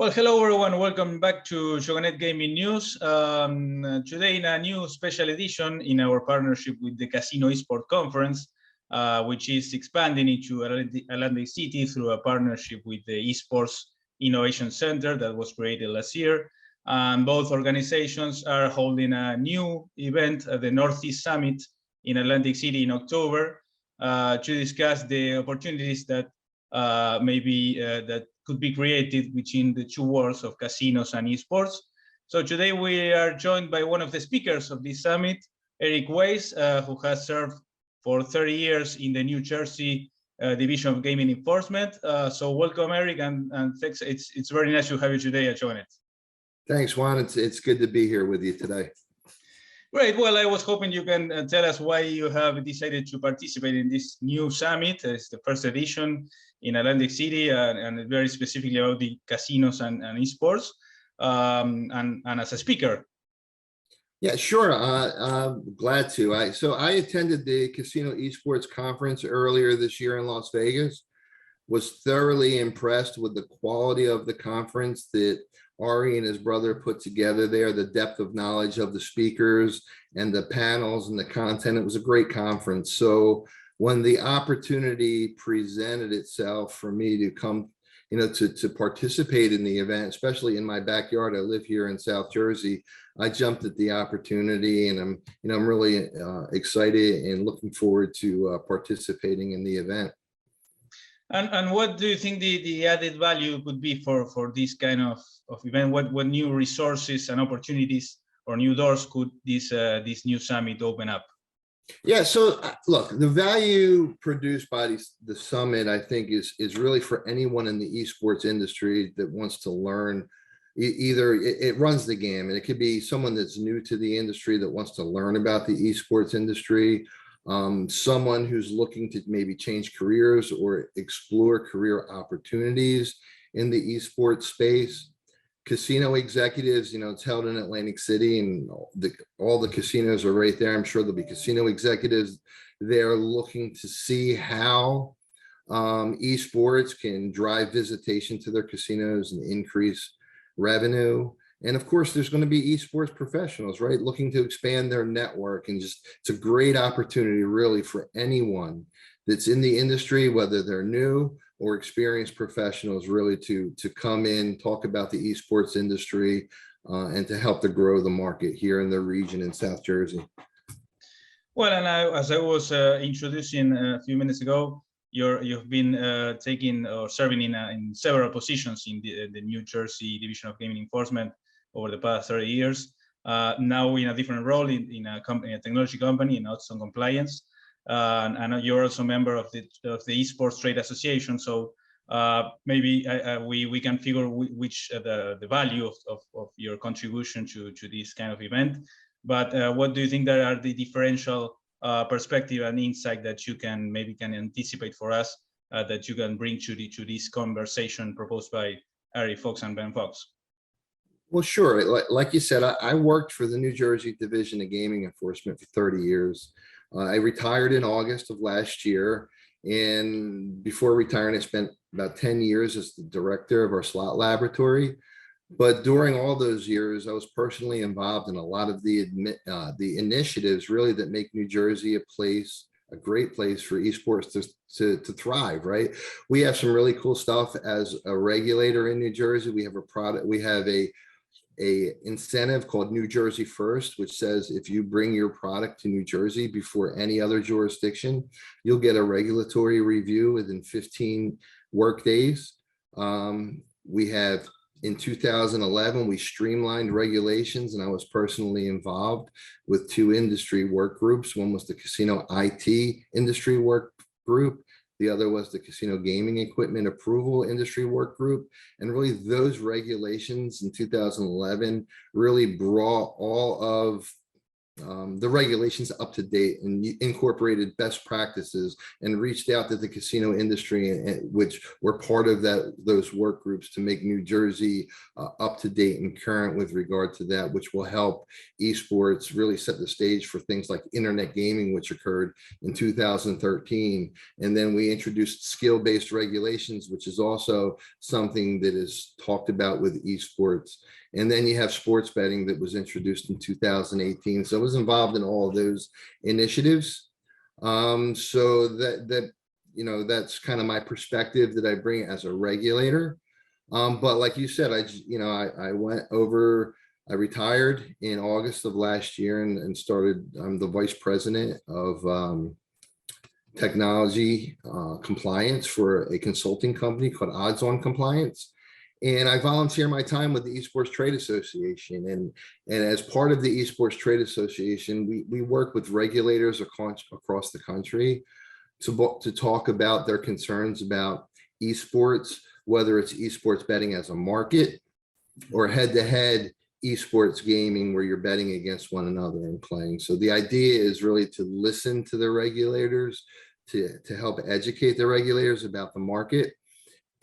Well, hello everyone. Welcome back to Shoganet Gaming News. Today in a new special edition in our partnership with the Casino Esports Conference, which is expanding into Atlantic City through a partnership with the Esports Innovation Center that was created last year. Both organizations are holding a new event at the Northeast Summit in Atlantic City in October to discuss the opportunities that that could be created between the two worlds of casinos and esports. So today we are joined by one of the speakers of this summit, Eric Weiss, who has served for 30 years in the New Jersey Division of Gaming Enforcement. So welcome, Eric, and thanks. It's very nice to have you today at Shoganet. Thanks, Juan. It's good to be here with you today. Great. Well, I was hoping you can tell us why you have decided to participate in this new summit. It's the first edition in Atlantic City, and very specifically about the casinos and esports, and as a speaker. Yeah, sure. Glad to. So I attended the Casino Esports Conference earlier this year in Las Vegas. Was thoroughly impressed with the quality of the conference that Ari and his brother put together there, the depth of knowledge of the speakers and the panels and the content. It was a great conference. So when the opportunity presented itself for me to come, to participate in the event, especially in my backyard, I live here in South Jersey, I jumped at the opportunity, and I'm really excited and looking forward to participating in the event. And what do you think the added value could be for this kind of event? What new resources and opportunities or new doors could this new summit open up? Yeah, so look, the value produced by the summit, I think, is really for anyone in the esports industry that wants to learn. Either it runs the gamut. It could be someone that's new to the industry that wants to learn about the esports industry, someone who's looking to maybe change careers or explore career opportunities in the esports space. Casino executives, it's held in Atlantic City, and all the casinos are right there. I'm sure there'll be casino executives there looking to see how esports can drive visitation to their casinos and increase revenue. And of course, there's going to be esports professionals, right, looking to expand their network. And just, it's a great opportunity really for anyone that's in the industry, whether they're new or experienced professionals, really to come in, talk about the esports industry, and to help to grow the market here in the region in South Jersey. Well, and as I was introducing a few minutes ago, you've been taking or serving in several positions in the New Jersey Division of Gaming Enforcement over the past 30 years. Now in a different role in a technology company in audit and compliance. And you're also a member of the Esports Trade Association. So maybe we can figure which the value of your contribution to this kind of event. But what do you think that are the differential perspective and insight that you can anticipate for us that you can bring to this conversation proposed by Ari Fox and Ben Fox? Well, sure. Like you said, I worked for the New Jersey Division of Gaming Enforcement for 30 years. I retired in August of last year. And before retiring, I spent about 10 years as the director of our slot laboratory. But during all those years, I was personally involved in a lot of the initiatives really that make New Jersey a great place for esports to thrive, right? We have some really cool stuff as a regulator in New Jersey. We have a product, we have a incentive called New Jersey First, which says if you bring your product to New Jersey before any other jurisdiction, you'll get a regulatory review within 15 work days. We have, in 2011, we streamlined regulations, and I was personally involved with 2 industry work groups. One was the Casino IT Industry Work Group. The other was the Casino Gaming Equipment Approval Industry Work Group. And really those regulations in 2011 really brought all of the regulations up to date and incorporated best practices and reached out to the casino industry, which were part of those work groups to make New Jersey up to date and current with regard to that, which will help esports really set the stage for things like internet gaming, which occurred in 2013. And then we introduced skill-based regulations, which is also something that is talked about with esports. And then you have sports betting that was introduced in 2018. So I was involved in all of those initiatives. So that's kind of my perspective that I bring as a regulator. But like you said, I went over, I retired in August of last year and started, I'm the vice president of technology compliance for a consulting company called Odds On Compliance. And I volunteer my time with the Esports Trade Association. And as part of the Esports Trade Association, we work with regulators across the country to talk about their concerns about esports, whether it's esports betting as a market or head-to-head esports gaming where you're betting against one another and playing. So the idea is really to listen to the regulators, to help educate the regulators about the market,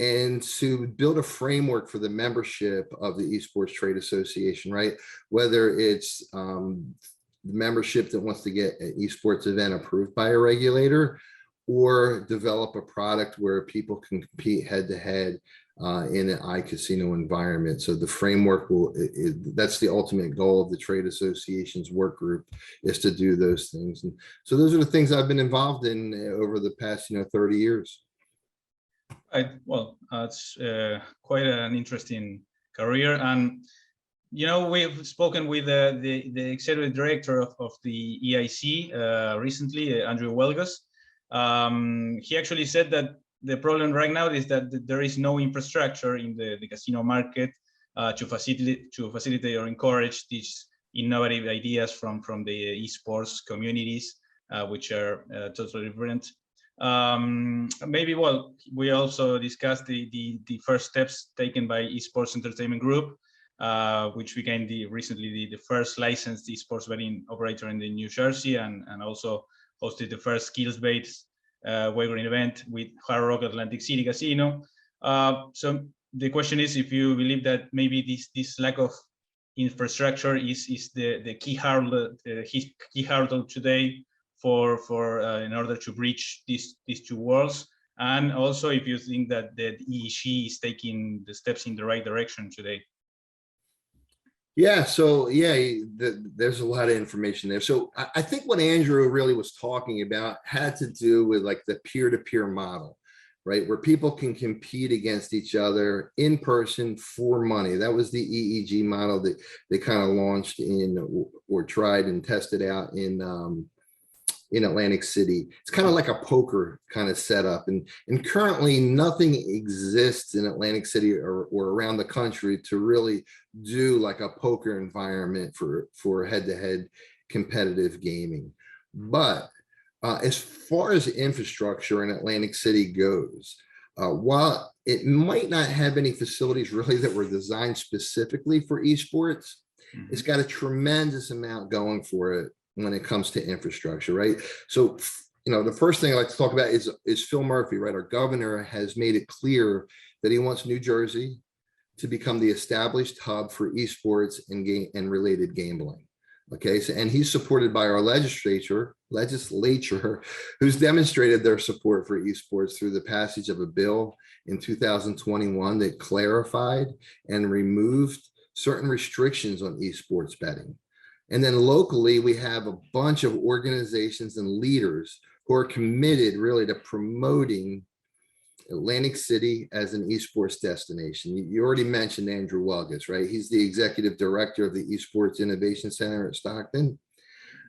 and to build a framework for the membership of the Esports Trade Association, right? Whether it's the membership that wants to get an esports event approved by a regulator, or develop a product where people can compete head to head in an iCasino environment. So the framework that's the ultimate goal of the trade association's work group, is to do those things. And so those are the things I've been involved in over the past 30 years. Well, it's quite an interesting career, and we've spoken with the executive director of the EIC recently, Andrew Welgus. He actually said that the problem right now is that there is no infrastructure in the casino market to facilitate or encourage these innovative ideas from the esports communities, which are totally different. Maybe, well, we also discussed the first steps taken by Esports Entertainment Group, which became recently the first licensed esports betting operator in the New Jersey, and also hosted the first skills-based wagering event with Hard Rock Atlantic City Casino. So the question is, if you believe that maybe this lack of infrastructure is the key hurdle today for in order to bridge these two worlds, and also if you think that the EEG is taking the steps in the right direction today. Yeah, so there's a lot of information there. So I think what Andrew really was talking about had to do with like the peer-to-peer model, right? Where people can compete against each other in person for money. That was the EEG model that they kind of launched or tried and tested out in Atlantic City. It's kind of like a poker kind of setup, and currently nothing exists in Atlantic City or around the country to really do like a poker environment for head-to-head competitive gaming. But as far as infrastructure in Atlantic City goes, while it might not have any facilities really that were designed specifically for esports, it's got a tremendous amount going for it when it comes to infrastructure, right? So, the first thing I like to talk about is Phil Murphy, right? Our governor has made it clear that he wants New Jersey to become the established hub for esports and related gambling. Okay, so, and he's supported by our legislature, who's demonstrated their support for esports through the passage of a bill in 2021 that clarified and removed certain restrictions on esports betting. And then locally, we have a bunch of organizations and leaders who are committed really to promoting Atlantic City as an esports destination. You already mentioned Andrew Welgus, right? He's the executive director of the Esports Innovation Center at Stockton.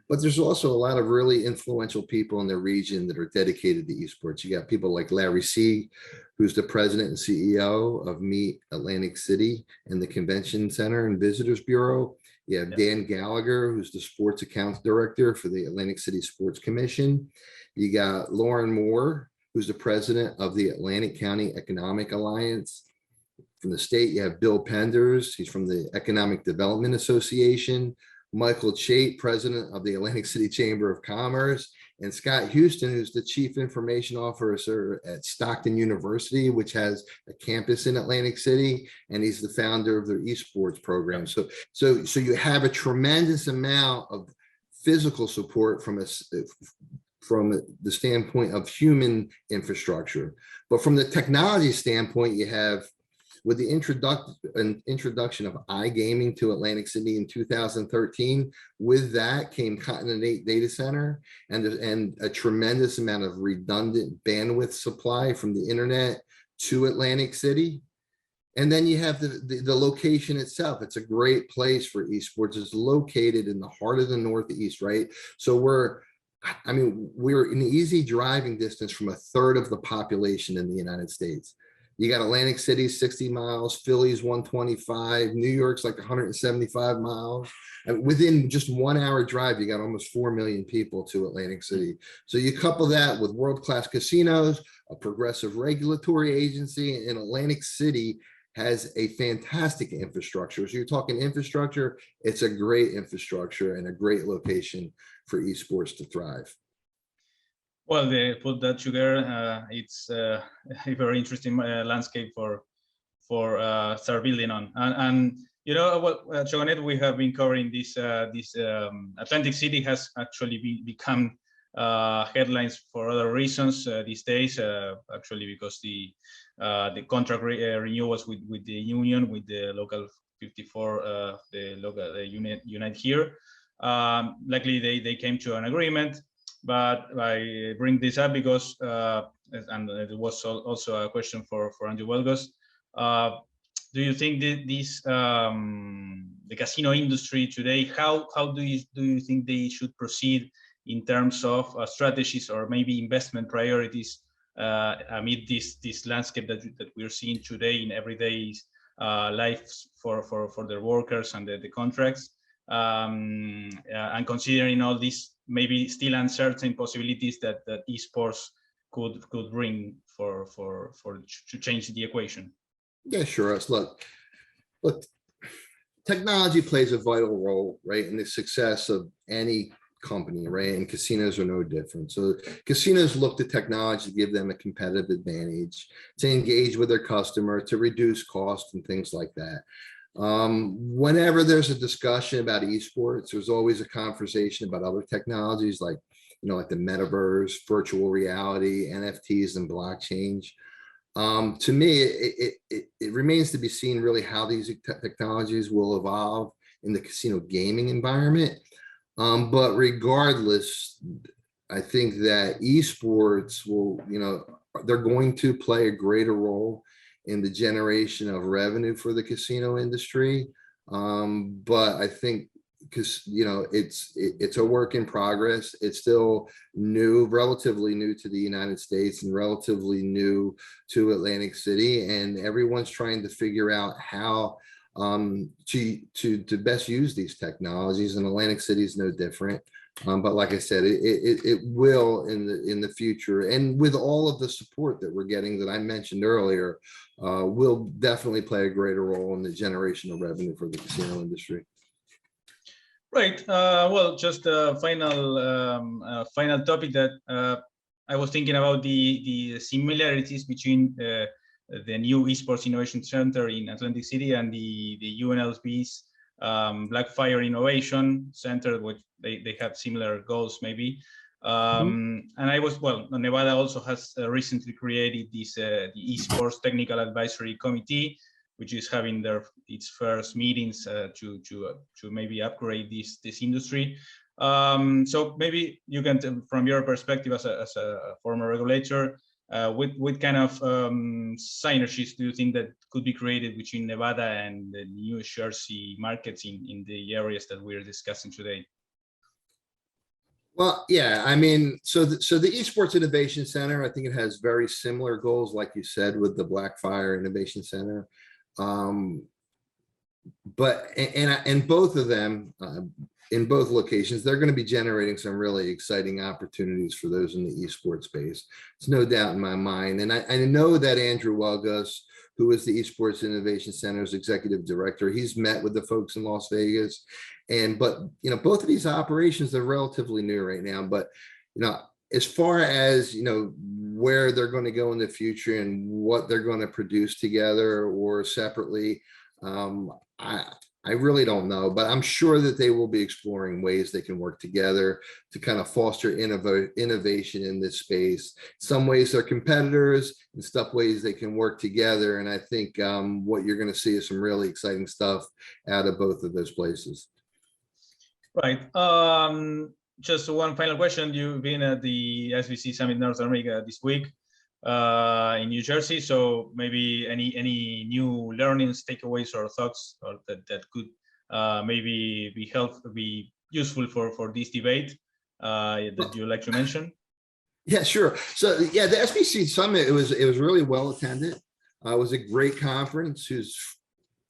But there's also a lot of really influential people in the region that are dedicated to esports. You got people like Larry C., who's the president and CEO of Meet Atlantic City and the Convention Center and Visitors Bureau. You have Dan Gallagher, who's the sports accounts director for the Atlantic City Sports Commission. You got Lauren Moore, who's the president of the Atlantic County Economic Alliance. From the state, you have Bill Penders. He's from the Economic Development Association. Michael Chait, president of the Atlantic City Chamber of Commerce, and Scott Houston, who's the chief information officer at Stockton University, which has a campus in Atlantic City, and he's the founder of their esports program. So you have a tremendous amount of physical support from the standpoint of human infrastructure, but from the technology standpoint, you have, with the introduction of iGaming to Atlantic City in 2013, with that came Continent Data Center and a tremendous amount of redundant bandwidth supply from the internet to Atlantic City. And then you have the location itself. It's a great place for esports. It's located in the heart of the Northeast, right? So we're in easy driving distance from a third of the population in the United States. You got Atlantic City, 60 miles, Philly's 125, New York's like 175 miles. And within just 1 hour drive, you got almost 4 million people to Atlantic City. So you couple that with world-class casinos, a progressive regulatory agency, and Atlantic City has a fantastic infrastructure. So you're talking infrastructure, it's a great infrastructure and a great location for esports to thrive. Well, they put that together. It's a very interesting landscape for start building on. And you know what, Shoganet, we have been covering this. Atlantic City has actually become headlines for other reasons these days. Actually, because the contract renewals with the union, with the local 54, the local unit here. Likely they came to an agreement. But I bring this up because, and it was also a question for Andrew Welgos. Do you think that the casino industry today, how do you think they should proceed in terms of strategies or maybe investment priorities amid this landscape that we're seeing today in everyday life for their workers and the contracts, and considering all these maybe still uncertain possibilities that esports could bring to change the equation? Yeah, sure. Look, technology plays a vital role, right, in the success of any company, right? And casinos are no different. So casinos look to technology to give them a competitive advantage, to engage with their customer, to reduce costs and things like that. Whenever there's a discussion about esports, there's always a conversation about other technologies like the metaverse, virtual reality, NFTs, and blockchain. To me, it remains to be seen really how these technologies will evolve in the casino gaming environment. But regardless, I think that esports will, they're going to play a greater role in the generation of revenue for the casino industry. But I think because, it's a work in progress. It's still new, relatively new to the United States and relatively new to Atlantic City. And everyone's trying to figure out how to best use these technologies, and Atlantic City is no different. But like I said, it will in the future, and with all of the support that we're getting that I mentioned earlier, will definitely play a greater role in the generation of revenue for the casino industry. Right. Well, just a final topic that I was thinking about the similarities between the new Esports Innovation Center in Atlantic City and the UNLV's Blackfire Innovation Center, which they have similar goals maybe. And Nevada also has recently created this the Esports Technical Advisory Committee, which is having its first meetings to maybe upgrade this industry. So maybe you can, from your perspective as a former regulator, what kind of synergies do you think that could be created between Nevada and the New Jersey markets in the areas that we're discussing today? Well, yeah, I mean, so the Esports Innovation Center, I think it has very similar goals, like you said, with the Blackfire Innovation Center. But both of them, in both locations, they're going to be generating some really exciting opportunities for those in the esports space. It's no doubt in my mind. And I know that Andrew Welgos, who is the Esports Innovation Center's executive director, he's met with the folks in Las Vegas. but both of these operations are relatively new right now. But as far as where they're going to go in the future and what they're going to produce together or separately, I really don't know, but I'm sure that they will be exploring ways they can work together to kind of foster innovation in this space. Some ways they're competitors, in some ways they can work together. And I think what you're going to see is some really exciting stuff out of both of those places. Right. Just one final question. You've been at the SBC Summit North America this week in New Jersey. So maybe any new learnings, takeaways, or thoughts that could maybe be useful for this debate that you'd like to mention? Yeah, sure. So yeah, the SBC Summit, it was really well attended. It was a great conference.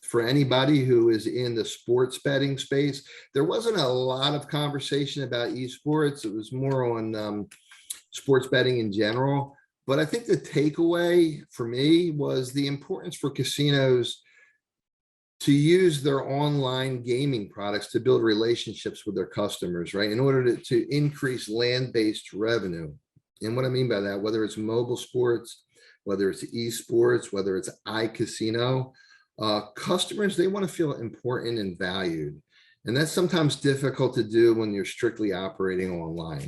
For anybody who is in the sports betting space, there wasn't a lot of conversation about esports. It was more on sports betting in general. But I think the takeaway for me was the importance for casinos to use their online gaming products to build relationships with their customers, right? In order to increase land-based revenue. And what I mean by that, whether it's mobile sports, whether it's esports, whether it's iCasino, customers, they want to feel important and valued. And that's sometimes difficult to do when you're strictly operating online.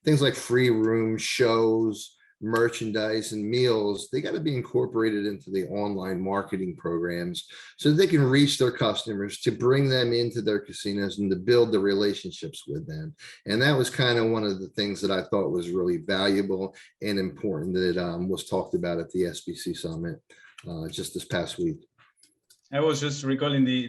Things like free room, shows, merchandise, and meals, they got to be incorporated into the online marketing programs so they can reach their customers, to bring them into their casinos and to build the relationships with them. And that was kind of one of the things that I thought was really valuable and important that was talked about at the SBC Summit just this past week. I was just recalling the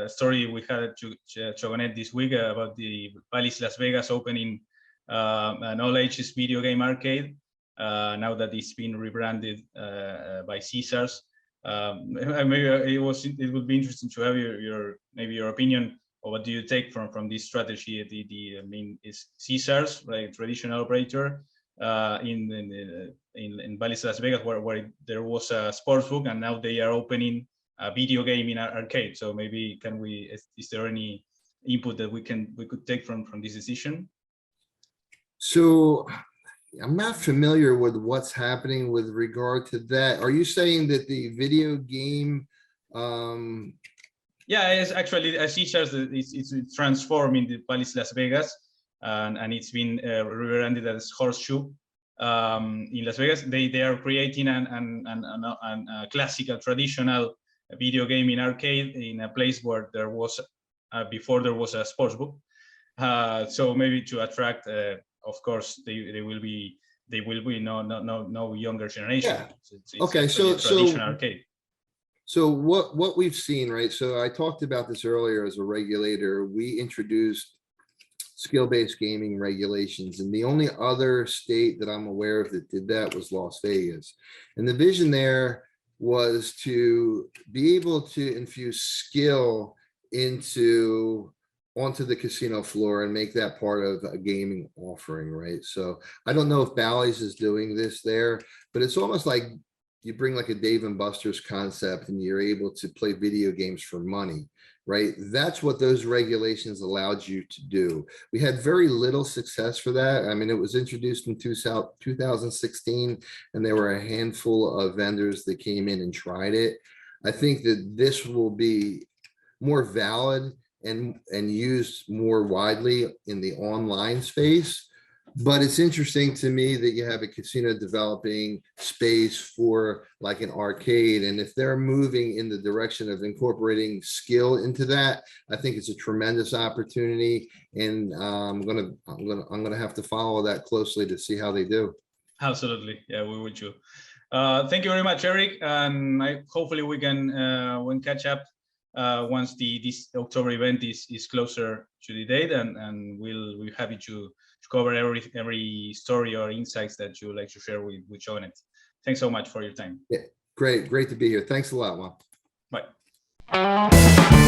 story we had at Chogonet this week about the Bally's Las Vegas opening an all ages video game arcade. Now that it's been rebranded by Caesars, maybe it would be interesting to have your opinion, or what do you take from this strategy? I mean, is Caesars, like traditional operator in Bally's Las Vegas, where there was a sports book, and now they are opening a video game in arcade. So maybe is there any input that we could take from this decision? So I'm not familiar with what's happening with regard to that. Are you saying that the video game? Yeah, it's actually Caesars. It's transformed into Bally's Las Vegas, and it's been rebranded as Horseshoe in Las Vegas. They are creating a classical, traditional video game in arcade in a place where there was before there was a sports book. So maybe to attract, of course, they will be no younger generation. Yeah. It's okay, so arcade. So what we've seen, right? So I talked about this earlier. As a regulator, we introduced skill-based gaming regulations, and the only other state that I'm aware of that did that was Las Vegas. And the vision there was to be able to infuse skill onto the casino floor and make that part of a gaming offering, right? So I don't know if Bally's is doing this there, but it's almost like you bring like a Dave and Buster's concept and you're able to play video games for money, right? That's what those regulations allowed you to do. We had very little success for that. I mean, it was introduced in 2016, and there were a handful of vendors that came in and tried it. I think that this will be more valid and used more widely in the online space. But it's interesting to me that you have a casino developing space for like an arcade, and if they're moving in the direction of incorporating skill into that, I think it's a tremendous opportunity, and I'm gonna have to follow that closely to see how they do. Absolutely, yeah, we will too. Thank you very much, Eric, and hopefully we can catch up once this October event is closer to the date, and we'll be happy to cover every story or insights that you would like to share with Chogonet. Thanks so much for your time. Yeah, great to be here. Thanks a lot, Juan. Bye.